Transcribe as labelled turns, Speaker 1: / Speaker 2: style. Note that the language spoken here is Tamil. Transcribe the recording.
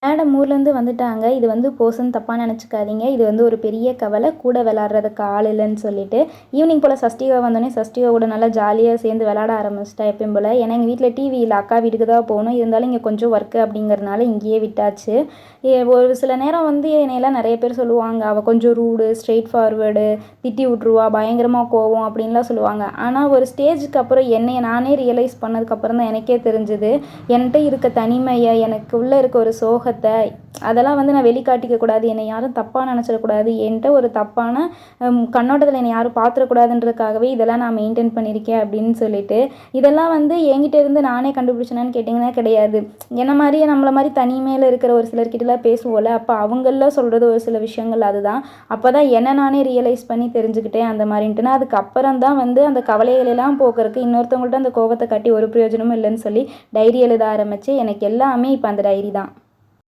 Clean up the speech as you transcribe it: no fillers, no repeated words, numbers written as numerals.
Speaker 1: மேடம் ஊர்லேருந்து வந்துட்டாங்க. இது வந்து போசுன்னு தப்பாக நினச்சிக்காதீங்க. இது வந்து ஒரு பெரிய கவலை. கூட விளாட்றதுக்கு ஆள் இல்லைன்னு சொல்லிட்டு. ஈவினிங் போல் சஷ்டிகா வந்தோடனே சஷ்டிகா கூட நல்லா ஜாலியாக சேர்ந்து விளாட ஆரம்பிச்சிட்டா எப்பயும் போல். ஏன்னா எங்கள் வீட்டில் டிவி இல்லை, அக்கா வீட்டுக்கு தான் போகணும். இருந்தாலும் இங்கே கொஞ்சம் ஒர்க்கு அப்படிங்கிறதுனால இங்கேயே விட்டாச்சு. ஒரு சில நேரம் வந்து என்னையெல்லாம் நிறைய பேர் சொல்லுவாங்க, அவள் கொஞ்சம் ரூடு, ஸ்ட்ரெயிட் ஃபார்வேர்டு, திட்டி விட்ருவா, பயங்கரமாக கோவம் அப்படின்லாம் சொல்லுவாங்க. ஆனால் ஒரு ஸ்டேஜுக்கு அப்புறம் என்னைய நானே ரியலைஸ் பண்ணதுக்கப்புறம் தான் எனக்கே தெரிஞ்சுது, என்கிட்ட இருக்க தனிமையை, எனக்கு உள்ளே இருக்க ஒரு சோகத்தை, அதெல்லாம் வந்து நான் வெளிக்காட்டிக்க கூடாது. என்னை யாரும் தப்பாக நினச்சிடக்கூடாது. என்கிட்ட ஒரு தப்பான கண்ணோட்டத்தில் என்னை யாரும் பார்த்துடக்கூடாதுன்றதுக்காகவே இதெல்லாம் நான் மெயின்டைன் பண்ணியிருக்கேன் அப்படின்னு சொல்லிட்டு. இதெல்லாம் வந்து என்கிட்ட இருந்து நானே கண்டுபிடிச்சேனான்னு கேட்டிங்கன்னா கிடையாது. என்ன மாதிரியே நம்மளை மாதிரி தனிமையில் இருக்கிற ஒரு சிலர்கிட்டலாம் பேசுவோம்ல, அப்போ அவங்களெலாம் சொல்கிறது ஒரு சில விஷயங்கள் அதுதான். அப்போ தான் என்னை நானே ரியலைஸ் பண்ணி தெரிஞ்சுக்கிட்டேன் அந்த மாதிரின்ட்டுனா. அதுக்கப்புறம் தான் வந்து அந்த கவலைகளெல்லாம் போக்குறதுக்கு இன்னொருத்தவங்கள்ட்ட அந்த கோவத்தை காட்டி ஒரு பிரயோஜனமும் இல்லைன்னு சொல்லி டைரி எழுத ஆரம்பித்து எனக்கு எல்லாமே இப்போ அந்த டைரி தான்.